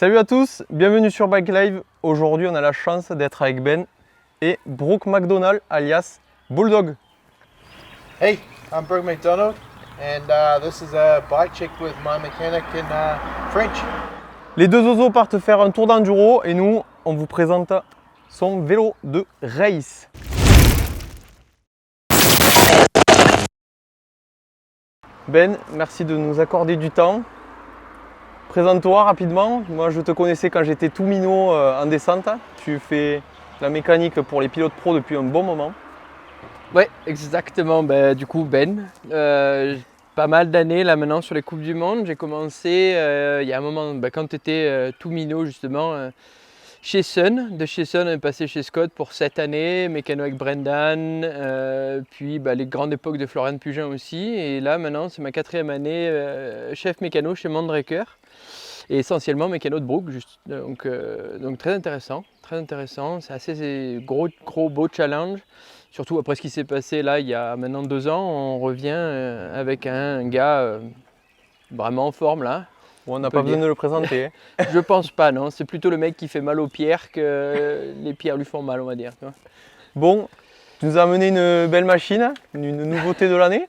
Salut à tous, bienvenue sur Bike Live. Aujourd'hui, on a la chance d'être avec Ben et Brooke McDonald, alias Bulldog. Hey, I'm Brooke McDonald, and this is a bike check with my mechanic in French. Les deux oiseaux partent faire un tour d'enduro et nous, on vous présente son vélo de race. Ben, merci de nous accorder du temps. Présente-toi rapidement. Moi, je te connaissais quand j'étais tout minot en descente. Tu fais la mécanique pour les pilotes pro depuis un bon moment. Ouais, exactement. Du coup, pas mal d'années là maintenant sur les Coupes du Monde. J'ai commencé il y a un moment, quand tu étais tout minot justement, chez Sun. De chez Sun, on est passé chez Scott pour 7 années, mécano avec Brendan, puis les grandes époques de Florian Pugin aussi. Et là maintenant, c'est ma 4e année chef mécano chez Mandraker. Et essentiellement mécano de Brooke, donc très intéressant, c'est assez gros beau challenge, surtout après ce qui s'est passé là il y a maintenant 2 ans, on revient avec un gars vraiment en forme là. On n'a pas besoin de le présenter. Je pense pas, non, c'est plutôt le mec qui fait mal aux pierres que les pierres lui font mal, on va dire. Bon, tu nous as amené une belle machine, une nouveauté de l'année.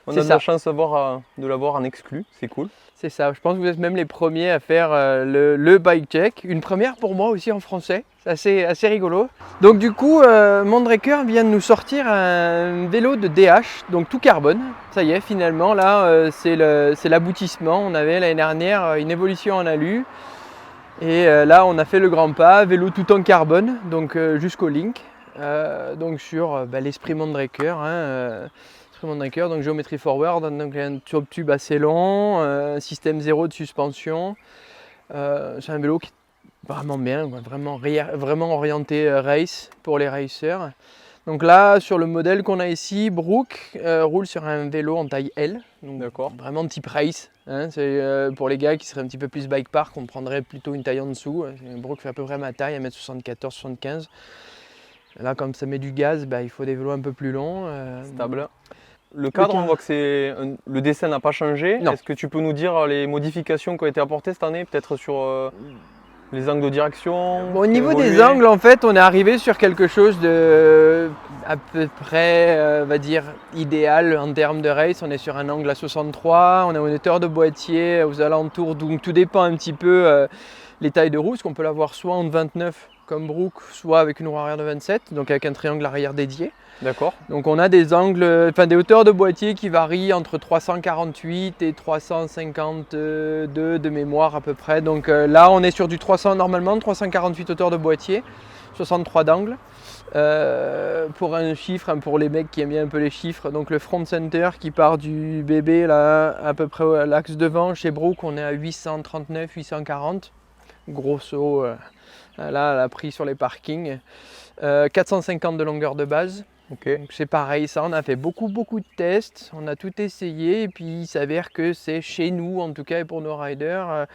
On a de la chance de l'avoir en exclu, c'est cool. C'est ça, je pense que vous êtes même les premiers à faire le bike check. Une première pour moi aussi en français, c'est assez rigolo. Donc du coup, Mandraker vient de nous sortir un vélo de DH, donc tout carbone. Ça y est, finalement, là, c'est l'aboutissement. On avait l'année dernière une évolution en alu. Et là, on a fait le grand pas, vélo tout en carbone, donc jusqu'au Link. Donc sur l'esprit Mandraker. Donc géométrie forward, donc un tube assez long, système 0 de suspension. C'est un vélo qui est vraiment bien, vraiment orienté race pour les racers. Donc là, sur le modèle qu'on a ici, Brooke roule sur un vélo en taille L, donc vraiment type race. C'est pour les gars qui seraient un petit peu plus bike park, on prendrait plutôt une taille en dessous. Brooke fait à peu près ma taille, 1m74-75. Là, comme ça met du gaz, il faut des vélos un peu plus longs. Stable. Le cadre, on voit que le dessin n'a pas changé. Est-ce que tu peux nous dire les modifications qui ont été apportées cette année, peut-être sur les angles de direction? Au niveau des angles, en fait, on est arrivé sur quelque chose de à peu près, on va dire, idéal en termes de race. On est sur un angle à 63, on a une hauteur de boîtier aux alentours, donc tout dépend un petit peu les tailles de roue, parce qu'on peut l'avoir soit en 29 comme Brooke, soit avec une roue arrière de 27, donc avec un triangle arrière dédié. D'accord. Donc on a des angles, des hauteurs de boîtier qui varient entre 348 et 352 de mémoire à peu près. Donc là on est sur du 300 normalement, 348 hauteurs de boîtier, 63 d'angle. Pour un chiffre, pour les mecs qui aiment bien un peu les chiffres, donc le front center qui part du bébé là à peu près à l'axe devant, chez Brooke on est à 839, 840, grosso là elle a pris sur les parkings. 450 de longueur de base. Donc c'est pareil, ça on a fait beaucoup de tests, on a tout essayé et puis il s'avère que c'est chez nous en tout cas et pour nos riders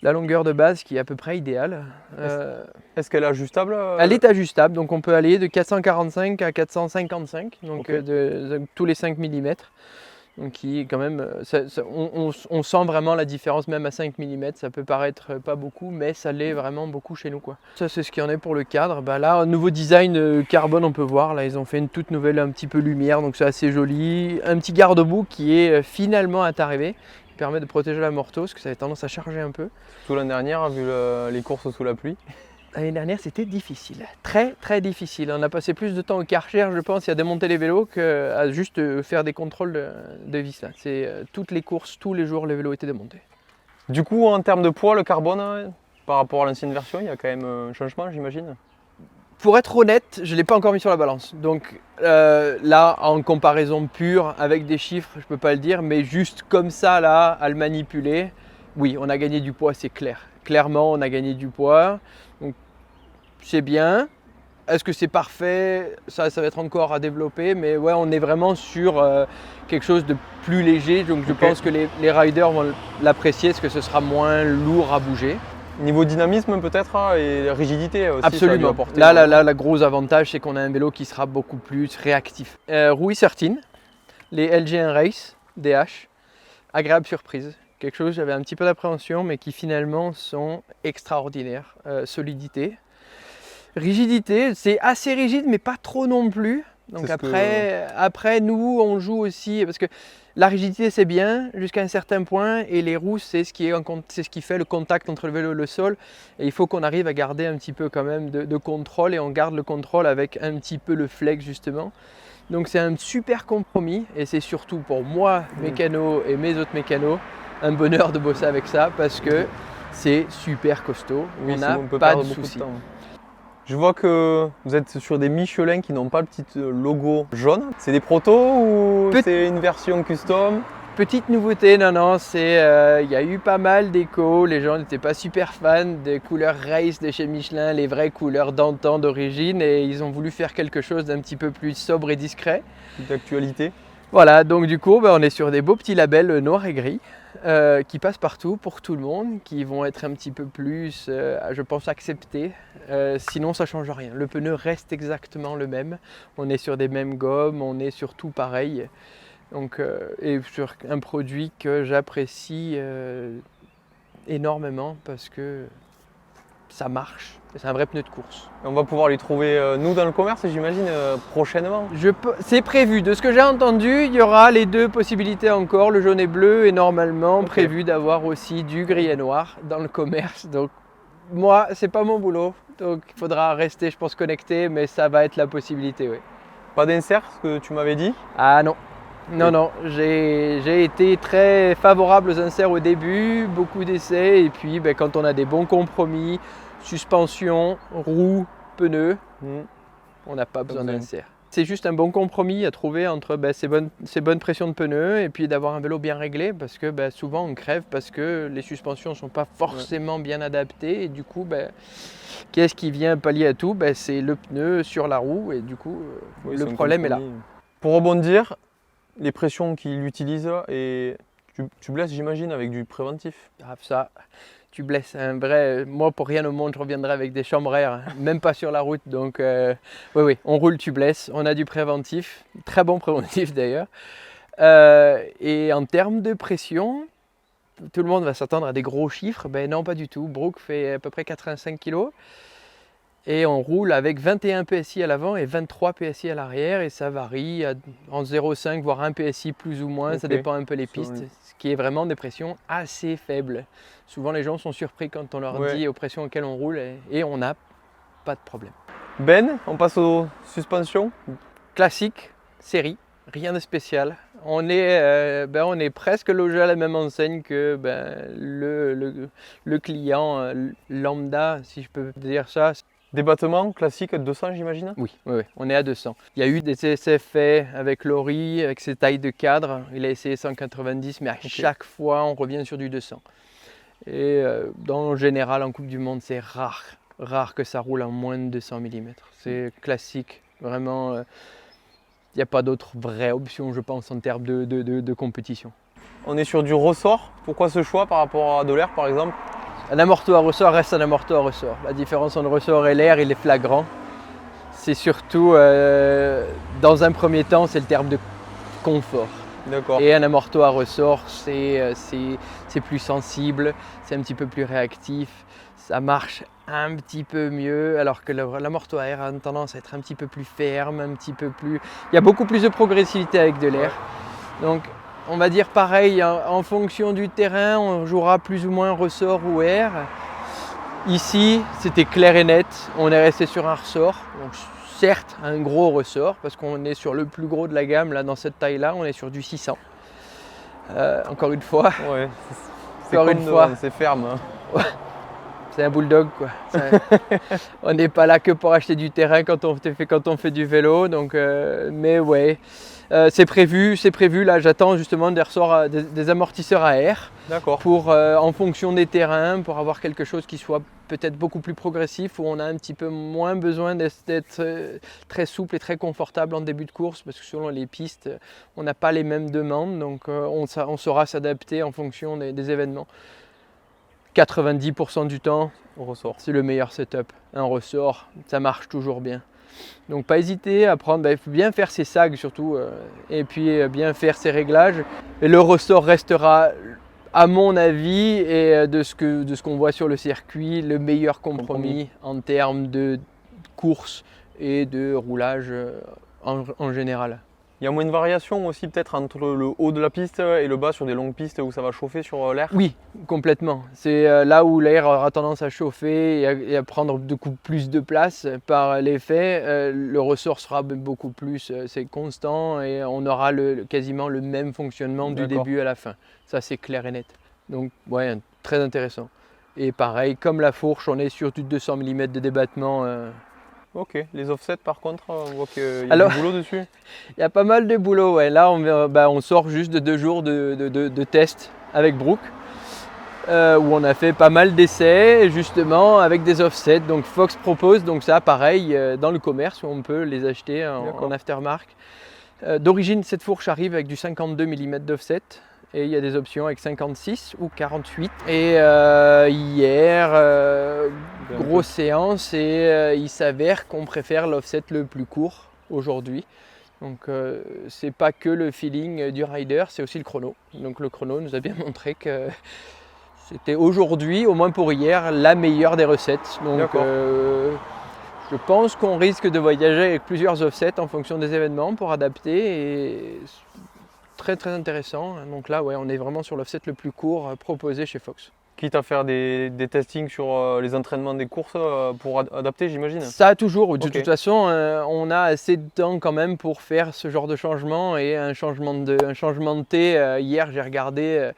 la longueur de base qui est à peu près idéale. Est-ce qu'elle est ajustable? Elle est ajustable, donc on peut aller de 445 à 455, donc de tous les 5 mm. Donc qui est quand même, on sent vraiment la différence même à 5 mm, ça peut paraître pas beaucoup mais ça l'est vraiment beaucoup chez nous quoi. Ça c'est ce qu'il y en est pour le cadre. Là un nouveau design carbone on peut voir, là ils ont fait une toute nouvelle un petit peu lumière donc c'est assez joli. Un petit garde-boue qui est finalement à arrivé, qui permet de protéger la morteau parce que ça avait tendance à charger un peu. Surtout l'année dernière vu les courses sous la pluie. L'année dernière, c'était difficile, très difficile. On a passé plus de temps au Karcher, je pense, à démonter les vélos qu'à juste faire des contrôles de vis. C'est toutes les courses, tous les jours, les vélos étaient démontés. Du coup, en termes de poids, le carbone, par rapport à l'ancienne version, il y a quand même un changement, j'imagine? Pour être honnête, je ne l'ai pas encore mis sur la balance. Donc là, en comparaison pure, avec des chiffres, je ne peux pas le dire, mais juste comme ça, là, à le manipuler, oui, on a gagné du poids, c'est clair. Clairement, on a gagné du poids. Donc, c'est bien. Est-ce que c'est parfait? Ça va être encore à développer, mais ouais, on est vraiment sur quelque chose de plus léger. Donc, je pense que les riders vont l'apprécier parce que ce sera moins lourd à bouger. Niveau dynamisme peut-être et rigidité aussi. Absolument. Ça apporter, là, le gros avantage, c'est qu'on a un vélo qui sera beaucoup plus réactif. Rouille 13, les LG1 Race DH, agréable surprise. quelque chose, j'avais un petit peu d'appréhension, mais qui finalement sont extraordinaires. Solidité. Rigidité, c'est assez rigide, mais pas trop non plus. Donc après, nous, on joue aussi, parce que la rigidité, c'est bien jusqu'à un certain point, et les roues, c'est ce qui fait le contact entre le vélo et le sol. Et il faut qu'on arrive à garder un petit peu quand même de contrôle, et on garde le contrôle avec un petit peu le flex, justement. Donc c'est un super compromis, et c'est surtout pour moi, mécano et mes autres mécanos, un bonheur de bosser avec ça, parce que c'est super costaud, on n'a pas de soucis. Je vois que vous êtes sur des Michelin qui n'ont pas le petit logo jaune. C'est des protos ou c'est une version custom? Petite nouveauté, non, il y a eu pas mal d'échos, les gens n'étaient pas super fans des couleurs race de chez Michelin, les vraies couleurs d'antan d'origine, et ils ont voulu faire quelque chose d'un petit peu plus sobre et discret. D'actualité. Voilà, donc du coup, on est sur des beaux petits labels noirs et gris qui passent partout pour tout le monde, qui vont être un petit peu plus, je pense, acceptés. Sinon, ça ne change rien. Le pneu reste exactement le même. On est sur des mêmes gommes, on est sur tout pareil. Donc, et sur un produit que j'apprécie énormément parce que ça marche. C'est un vrai pneu de course. On va pouvoir les trouver, nous, dans le commerce, j'imagine, prochainement. C'est prévu. De ce que j'ai entendu, il y aura les deux possibilités encore, le jaune et bleu, et normalement prévu d'avoir aussi du gris et noir dans le commerce. Donc, moi, c'est pas mon boulot. Donc, il faudra rester, je pense, connecté, mais ça va être la possibilité, oui. Pas d'insert, ce que tu m'avais dit? Ah non. Non, j'ai été très favorable aux inserts au début, beaucoup d'essais, et puis quand on a des bons compromis, suspension, roues, pneus, on n'a pas besoin d'insert. C'est juste un bon compromis à trouver entre ces bonnes pressions de pneus et puis d'avoir un vélo bien réglé, parce que souvent on crève parce que les suspensions ne sont pas forcément bien adaptées, et du coup qu'est-ce qui vient pallier à tout? C'est le pneu sur la roue, et du coup le problème est là. Pour rebondir, les pressions qu'il utilise, et tu blesses, j'imagine, avec du préventif. Ah, ça, tu blesses un vrai. Moi, pour rien au monde, je reviendrai avec des chambres air, même pas sur la route. Donc, oui, on roule, tu blesses. On a du préventif, très bon préventif d'ailleurs. Et en termes de pression, tout le monde va s'attendre à des gros chiffres. Non, pas du tout. Brooke fait à peu près 85 kg. Et on roule avec 21 PSI à l'avant et 23 PSI à l'arrière, et ça varie en 0,5 voire 1 PSI plus ou moins, ça dépend un peu les pistes, ce qui est vraiment des pressions assez faibles. Souvent les gens sont surpris quand on leur dit aux pressions auxquelles on roule, et on n'a pas de problème. On passe aux suspensions. Classique, série, rien de spécial. On est presque logé à la même enseigne que le client lambda, si je peux dire ça. Débattement classique 200, j'imagine? Oui, on est à 200. Il y a eu des essais faits avec Laurie, avec ses tailles de cadre. Il a essayé 190, mais à chaque fois, on revient sur du 200. Et en général, en Coupe du Monde, c'est rare que ça roule en moins de 200 mm. C'est classique, vraiment. Il n'y a pas d'autre vraie option, je pense, en termes de compétition. On est sur du ressort. Pourquoi ce choix par rapport à de l'air, par exemple? Un amorto à ressort reste un amorto à ressort. La différence entre le ressort et l'air, il est flagrant. C'est surtout, dans un premier temps, c'est le terme de confort. D'accord. Et un amorto à ressort, c'est plus sensible, c'est un petit peu plus réactif, ça marche un petit peu mieux, alors que l'amorto à air a tendance à être un petit peu plus ferme, un petit peu plus... Il y a beaucoup plus de progressivité avec de l'air. Donc, on va dire pareil, en fonction du terrain, on jouera plus ou moins ressort ou air. Ici, c'était clair et net, on est resté sur un ressort. Donc, certes, un gros ressort, parce qu'on est sur le plus gros de la gamme, là, dans cette taille-là, on est sur du 600. Encore une fois. Ouais, c'est ferme. Hein. C'est un bulldog, quoi. On n'est pas là que pour acheter du terrain quand on fait du vélo, donc, mais ouais. C'est prévu, là j'attends justement des ressorts, des amortisseurs à air pour, en fonction des terrains, pour avoir quelque chose qui soit peut-être beaucoup plus progressif, où on a un petit peu moins besoin d'être très souple et très confortable en début de course, parce que selon les pistes, on n'a pas les mêmes demandes, donc on saura s'adapter en fonction des événements. 90% du temps, c'est le meilleur setup. Un ressort, ça marche toujours bien. Donc pas hésiter à prendre, il faut bien faire ses sags surtout, et puis bien faire ses réglages. Et le ressort restera à mon avis, et de ce qu'on voit sur le circuit, le meilleur compromis en termes de course et de roulage en général. Il y a moins de variation aussi peut-être entre le haut de la piste et le bas sur des longues pistes où ça va chauffer sur l'air? Oui, complètement. C'est là où l'air aura tendance à chauffer et à prendre beaucoup plus de place par l'effet. Le ressort sera beaucoup plus, c'est constant et on aura quasiment le même fonctionnement du D'accord. début à la fin. Ça, c'est clair et net. Donc, ouais, très intéressant. Et pareil, comme la fourche, on est sur du 200 mm de débattement. Ok, les offsets par contre, on voit qu'il y a Alors- du boulot dessus. Il y a pas mal de boulot. Ouais. Là, on sort juste de 2 jours de tests avec Brooke. Où on a fait pas mal d'essais justement avec des offsets. Donc Fox propose donc ça pareil dans le commerce où on peut les acheter en aftermarket. D'origine, cette fourche arrive avec du 52 mm d'offset et il y a des options avec 56 ou 48. Et hier, grosse séance et il s'avère qu'on préfère l'offset le plus court aujourd'hui. Donc c'est pas que le feeling du rider, c'est aussi le chrono. Donc le chrono nous a bien montré que c'était aujourd'hui, au moins pour hier, la meilleure des recettes. Donc je pense qu'on risque de voyager avec plusieurs offsets en fonction des événements pour adapter. Et très très intéressant. Donc là, ouais, on est vraiment sur l'offset le plus court proposé chez Fox. Quitte à faire des testings sur les entraînements des courses pour adapter, j'imagine. Ça toujours, de Ok. toute façon, on a assez de temps quand même pour faire ce genre de changement et un changement de thé. Hier, j'ai regardé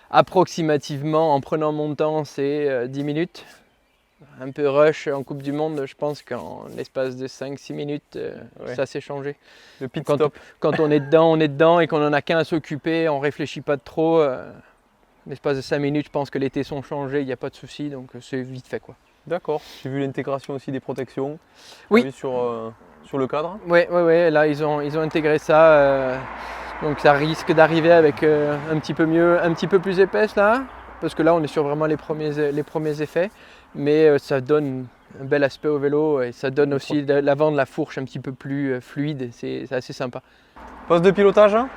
approximativement, en prenant mon temps, c'est 10 minutes. Un peu rush en Coupe du Monde, je pense qu'en l'espace de 5-6 minutes, ça s'est changé. Le pit Quand, stop. quand on est dedans et qu'on n'en a qu'un à s'occuper, on ne réfléchit pas trop. L'espace de 5 minutes, je pense que les thés sont changés, il n'y a pas de souci, donc c'est vite fait, quoi. D'accord. J'ai vu l'intégration aussi des protections. Oui. T'as vu sur le cadre. Ouais, là ils ont intégré ça. Donc ça risque d'arriver avec un petit peu plus épaisse là, parce que là on est sur vraiment les premiers effets, mais ça donne un bel aspect au vélo et ça donne aussi l'avant de la fourche un petit peu plus fluide, c'est assez sympa. Poste de pilotage, hein.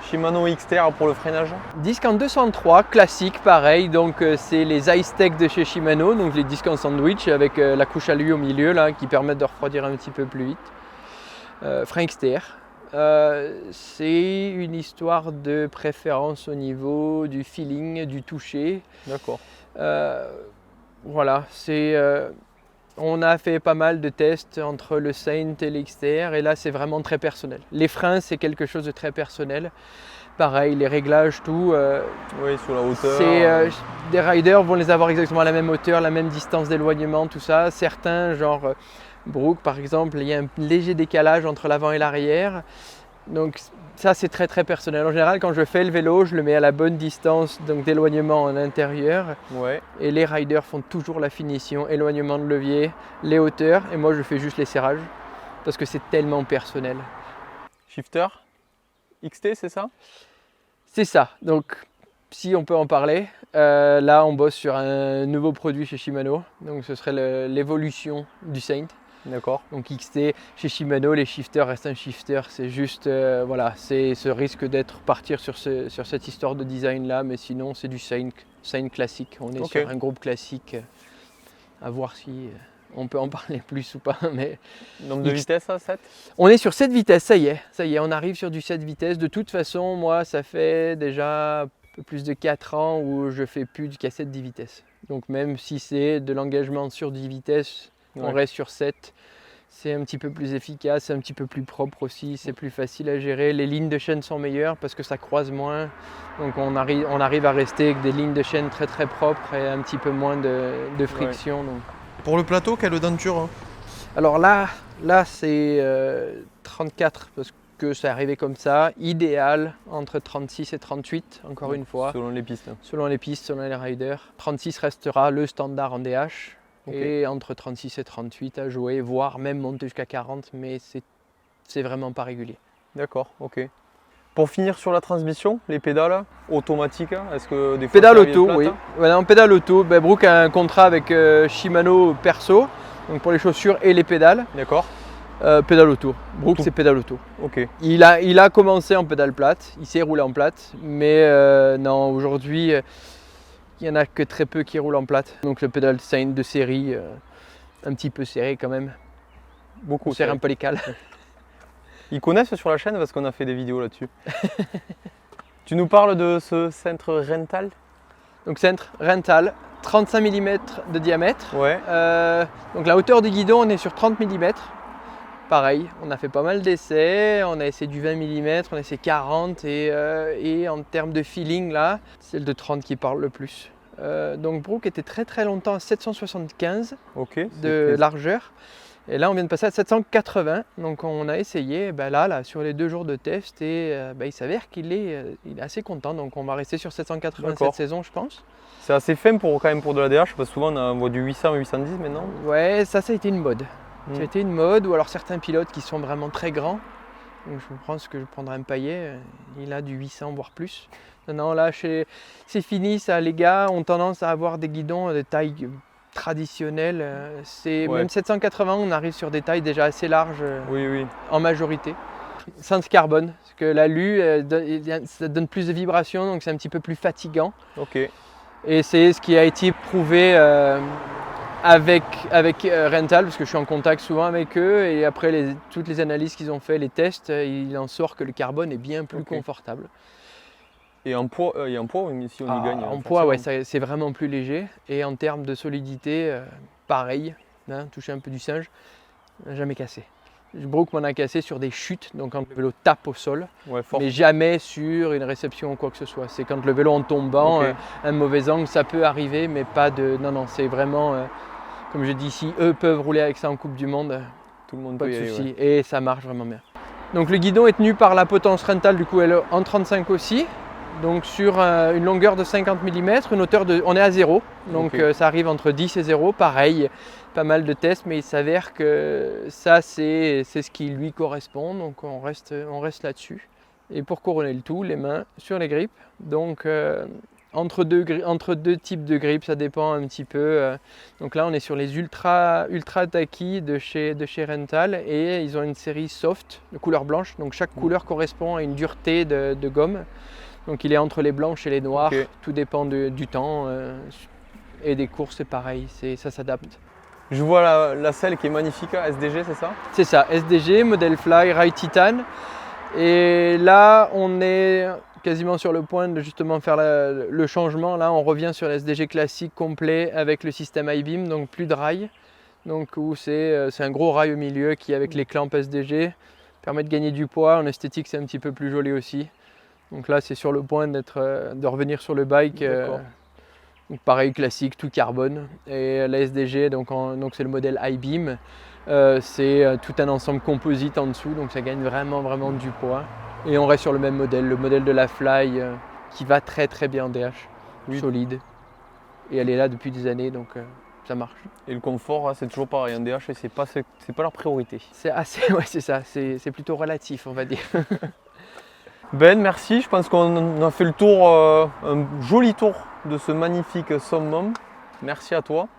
Shimano XTR pour le freinage. Disque en 203, classique pareil, donc c'est les Ice Tech de chez Shimano, donc les disques en sandwich avec la couche à lui au milieu là, qui permettent de refroidir un petit peu plus vite. Frein XTR. C'est une histoire de préférence au niveau du feeling, du toucher. D'accord. Voilà, on a fait pas mal de tests entre le Saint et l'XTR et là c'est vraiment très personnel. Les freins c'est quelque chose de très personnel. Pareil, les réglages, tout. Oui, sur la hauteur. Des riders vont les avoir exactement à la même hauteur, la même distance d'éloignement, tout ça. Certains, genre Brooke par exemple, il y a un léger décalage entre l'avant et l'arrière. Donc ça c'est très très personnel. En général quand je fais le vélo, je le mets à la bonne distance donc d'éloignement en intérieur. Ouais. Et les riders font toujours la finition, éloignement de levier, les hauteurs. Et moi je fais juste les serrages parce que c'est tellement personnel. Shifter XT, c'est ça? C'est ça. Donc si on peut en parler, là on bosse sur un nouveau produit chez Shimano. Donc ce serait l'évolution du Saint. D'accord. Donc XT, chez Shimano, les shifters restent un shifter, c'est juste, voilà, c'est ce risque d'être partir sur cette histoire de design là, mais sinon c'est du Saint classique, on est sur un groupe classique, à voir si on peut en parler plus ou pas. Mais Nombre de vitesses à 7? on est sur 7 vitesses, ça y est, on arrive sur du 7 vitesses. De toute façon, moi ça fait déjà un peu plus de 4 ans où je fais plus qu'à 7-10 vitesses. Donc même si c'est de l'engagement sur 10 vitesses, on reste sur 7, c'est un petit peu plus efficace, c'est un petit peu plus propre aussi, c'est plus facile à gérer. Les lignes de chaîne sont meilleures parce que ça croise moins. Donc on arrive à rester avec des lignes de chaîne très très propres et un petit peu moins de friction. Donc. Pour le plateau, quelle denture? Alors là c'est 34 parce que c'est arrivé comme ça. Idéal entre 36 et 38, encore une fois. Selon les pistes. Selon les pistes, selon les riders. 36 restera le standard en DH. Et entre 36 et 38 à jouer, voire même monter jusqu'à 40, mais c'est vraiment pas régulier. D'accord, ok. Pour finir sur la transmission, les pédales automatiques, est-ce que des fois pédale auto, oui. Voilà, en pédale auto, Brooke a un contrat avec Shimano perso, donc pour les chaussures et les pédales. D'accord. Pédale autour. Brooke, Tout. c'est pédale autour. Ok. Il a commencé en pédale plate, il sait rouler en plate, mais non, aujourd'hui, il n'y en a que très peu qui roulent en plate. Donc le pédale Saint de série, un petit peu serré quand même. Beaucoup. On serre un peu les cales. Ils connaissent sur la chaîne parce qu'on a fait des vidéos là-dessus. Tu nous parles de ce cintre Renthal? Donc cintre Renthal, 35 mm de diamètre. Ouais. Donc la hauteur du guidon, on est sur 30 mm. Pareil, on a fait pas mal d'essais, on a essayé du 20 mm, on a essayé 40 et en termes de feeling là, c'est le de 30 qui parle le plus. Donc Brooke était très longtemps à 775 Ok. de largeur et là on vient de passer à 780, donc on a essayé là sur les 2 jours de test et il s'avère qu'il est assez content, donc on va rester sur 780 cette saison je pense. C'est assez fin pour de la DH, parce que souvent on voit du 800 810 maintenant. Ouais, ça a été une mode. Ça a été une mode, ou alors certains pilotes qui sont vraiment très grands. Donc je pense que je prendrai un paillet, il a du 800 voire plus. Non, là c'est fini, ça, les gars ont tendance à avoir des guidons de taille traditionnelle. Même 780, on arrive sur des tailles déjà assez larges Oui. en majorité. Cintre carbone, parce que l'alu, ça donne plus de vibrations, donc c'est un petit peu plus fatigant. Ok. Et c'est ce qui a été prouvé avec Renthal, parce que je suis en contact souvent avec eux, et après toutes les analyses qu'ils ont fait, les tests, il en sort que le carbone est bien plus confortable. Et en poids, si on y gagne. En poids, ouais, c'est vraiment plus léger. Et en termes de solidité, pareil, toucher un peu du singe, jamais cassé. Brooke m'en a cassé sur des chutes, donc quand le vélo tape au sol, mais jamais sur une réception ou quoi que ce soit. C'est quand le vélo en tombant, un mauvais angle, ça peut arriver, mais pas de... Non, c'est vraiment, comme je dis ici, eux peuvent rouler avec ça en Coupe du Monde, tout le monde pas peut de y aller, souci, et ça marche vraiment bien. Donc le guidon est tenu par la potence Renthal, du coup elle est en 35 aussi, donc sur une longueur de 50 mm, une hauteur de... On est à 0, donc ça arrive entre 10 et 0, pareil. Pas mal de tests, mais il s'avère que ça c'est ce qui lui correspond, donc on reste là-dessus. Et pour couronner le tout, les mains sur les grippes, donc entre deux types de grippes, ça dépend un petit peu. Donc là on est sur les ultra Taki de chez Renthal, et ils ont une série soft de couleur blanche, donc chaque couleur correspond à une dureté de gomme, donc il est entre les blanches et les noires, tout dépend du temps, et des courses c'est pareil, ça s'adapte. Je vois la selle qui est magnifique, SDG, c'est ça? C'est ça, SDG, Model Fly, Rail Titan. Et là, on est quasiment sur le point de justement faire le changement. Là, on revient sur la SDG classique complet avec le système I-Beam, donc plus de rail. Donc où c'est un gros rail au milieu qui, avec les clamps SDG, permet de gagner du poids. En esthétique, c'est un petit peu plus joli aussi. Donc là, c'est sur le point de revenir sur le bike. Donc pareil, classique, tout carbone. Et la SDG, donc c'est le modèle I-Beam. C'est tout un ensemble composite en dessous, donc ça gagne vraiment du poids. Et on reste sur le même modèle, le modèle de la Fly, qui va très bien en DH, solide. Et elle est là depuis des années, donc ça marche. Et le confort, c'est toujours pareil, en DH, c'est pas leur priorité. C'est c'est ça, c'est plutôt relatif, on va dire. Ben, merci, je pense qu'on a fait le tour, un joli tour de ce magnifique Summum. Merci à toi.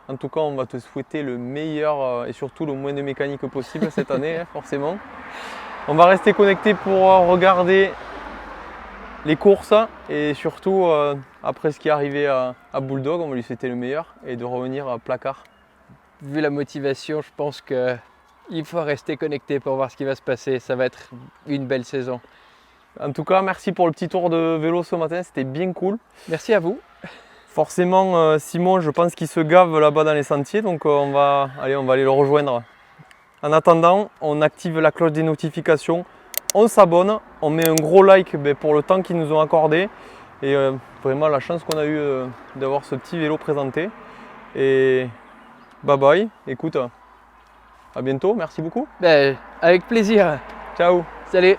En tout cas, on va te souhaiter le meilleur et surtout le moins de mécanique possible cette année, forcément. On va rester connecté pour regarder les courses et surtout, après ce qui est arrivé à Bulldog, on va lui souhaiter le meilleur et de revenir à Placard. Vu la motivation, je pense qu'il faut rester connecté pour voir ce qui va se passer. Ça va être une belle saison. En tout cas, merci pour le petit tour de vélo ce matin, c'était bien cool. Merci à vous. Forcément, Simon, je pense qu'il se gave là-bas dans les sentiers, donc on va aller le rejoindre. En attendant, on active la cloche des notifications, on s'abonne, on met un gros like pour le temps qu'ils nous ont accordé. Et vraiment la chance qu'on a eu d'avoir ce petit vélo présenté. Et bye bye, écoute, à bientôt, merci beaucoup. Avec plaisir. Ciao. Salut.